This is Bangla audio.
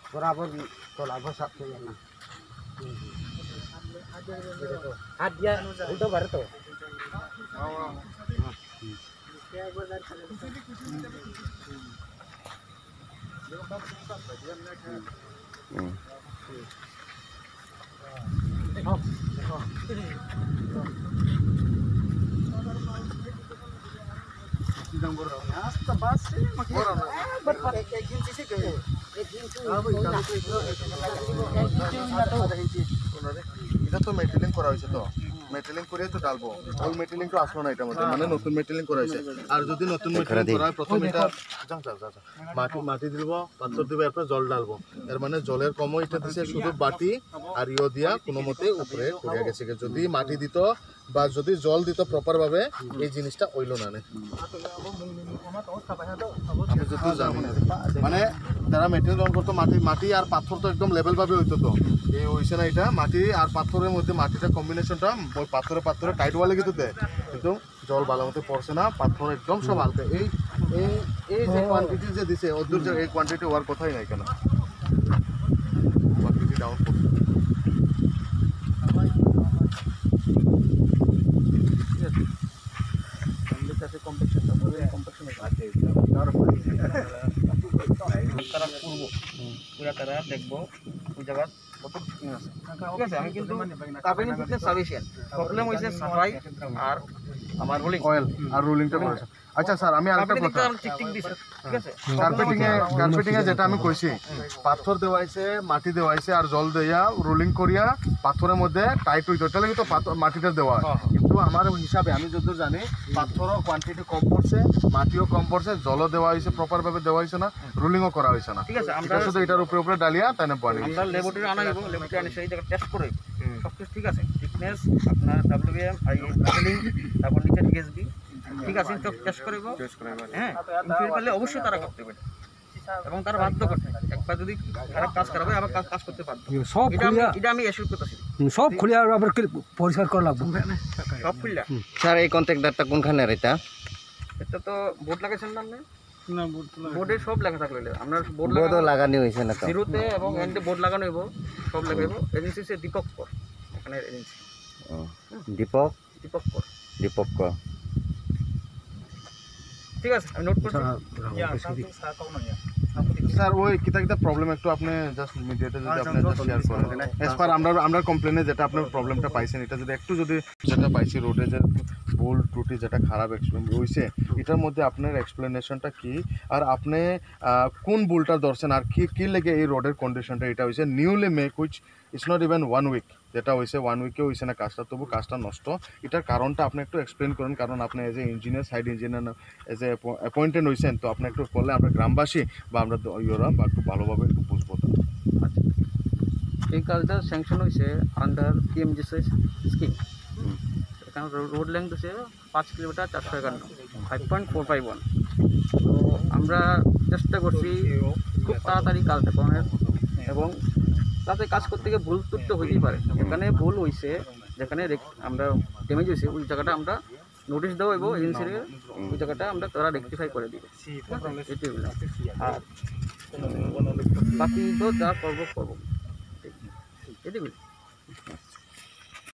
बराबर तो लाभ साफ हो जाना हाथ दिया उल्टा भर तो এটা তো মেটেলিং করা হয়েছে তো মেটেলিং করে তো ডালবো ওই মেটেলিং তো আসলো না এটার মধ্যে মানে নতুন মেটেলিং করা হয়েছে আর যদি নতুন মেটেলিং করা হয় প্রথমে এটা মাটি দিব পাথর দিব এরপর জল ডালবো এর মানে জলের কমও এটা দিছে শুধু বাটি আর ইও দিয়া কোনো মতে উপরে করিয়া গেছে যদি মাটি দিত বা যদি জল দিত প্রপার ভাবে এই জিনিসটা হইল না আমি যত জানি মানে তারা মেটেরিয়াল রং করতো মাটি আর পাথর তো একদম লেভেল ভাবে হইতো তো এই হইছে না এটা মাটি আর পাথরের মধ্যে মাটিটা কম্বিনেশনটা ওই পাথরে টাইট ওয়ালে কিন্তু দেয় কিন্তু জল ভালো মতো পড়ছে না পাথর একদম সব হালকা এই এই এই যে কোয়ান্টিটি যে দিছে ওদের যে এই কোয়ান্টিটি হওয়ার কথাই নাই কেন কোয়ান্টিটি ডাউন করছে তারা দেখবো ওই জায়গা কত ঠিক আছে ঠিক আছে আমি কিন্তু কার্পেটিং ফিটনেস সাফিসিয়েন্ট প্রবলেম হইছে সাফাই আর আমার রোলিং অয়েল আর রোলিংটা করেছে আচ্ছা স্যার আমি আরেকটা কথা ঠিক আছে কার্পেটিং এ যেটা আমি কইছি পাথর দেওয়াইছে মাটি দেওয়াইছে আর জল দেয়া রোলিং করিয়া পাথরের মধ্যে টাইট হইতো তাহলে কিন্তু মাটিটা দেওয়া কিন্তু আমার হিসাবে আমি যতদূর জানি পাথরও কোয়ান্টিটি কম পড়ছে মাটিও কম পড়ছে জলও দেওয়া হয়েছে প্রপার ভাবে দেওয়া হয়েছে না রোলিংও করা হয়েছে না ঠিক আছে আমরা শুধু এটার উপরে ডালিয়া তাই না পানি আমরা ল্যাবরেটরি আনা হইব ল্যাবরেটরি আনি সেই জায়গা টেস্ট করে সবকিছু ঠিক আছে থিকনেস আপনার ডব্লিউএম আইলিং তারপর নিচে টিএসবি ঠিক আছে তো টেস্ট করব হ্যাঁ ইনফিল করলে অবশ্যই তারা করতে পারে এবং তারা বাধ্য করতে একবার যদি খারাপ কাজ করাবে আবার কাজ করতে পারবে সব এটা আমি এসব করতেছি সব খুলে আবার পরিষ্কার করা লাগবে সব খুললা স্যার এই কন্ট্রাক্টরটা কোনখানে এটা এটা তো বোর্ড লাগাইছেন না না বোর্ডে সব লেখা থাকলে আমরা বোর্ড লাগানো হয়েছে না তো জিরোতে এবং এন্ডে বোর্ড লাগানো হইব সব লাগাইব এজেন্সি সে দীপক কর এখানে এজেন্সি দীপক কর ঠিক আছে আমি নোট করছি স্যার ওই কিতা প্রবলেম একটু আপনি জাস্ট মিডিয়াতে যদি আপনি শেয়ার করেন এস পার আমরা কমপ্লেনে যেটা আপনার প্রবলেমটা পাইছেন এটা যদি একটু যদি যেটা পাইছি রোডে যে ভুল ত্রুটি যেটা খারাপ হইছে এটার মধ্যে আপনার এক্সপ্লেনেশনটা কি আর আপনি কোন ভুলটা ধরছেন আর কি লেগে এই রোডের কন্ডিশনটা এটা হইছে newly make which it's not even 1 week যেটা হয়েছে 1 উইকেও হয়েছে না কাজটা তবু কাজটা নষ্ট এটার কারণটা আপনি একটু এক্সপ্লেন করেন কারণ আপনি as a engineer side engineer as a appointed হয়েছেন তো আপনি একটু করলে আমরা গ্রামবাসী বা আমরা ইয়োরা বা একটু ভালোভাবে একটু বুঝবো আচ্ছা এই কাজটা স্যাংশন হয়েছে আন্ডার পিএমজিএসওয়াই স্কিম এখানে রোড লেন্থ হচ্ছে 5 কিলোমিটার 451 5.451 তো আমরা চেষ্টা করছি খুব তাড়াতাড়ি কাজটা করার এবং তাতে কাজ করতে গিয়ে ভুল ত্রুটি হইতেই পারে এখানে ভুল হয়েছে যেখানে আমরা ড্যামেজ হয়েছে ওই জায়গাটা আমরা নোটিশ দেবো এবং এজেন্সির ওই জায়গাটা আমরা তারা রেকটিফাই করে দিব আর বাকি তো যা করবো এটুকুই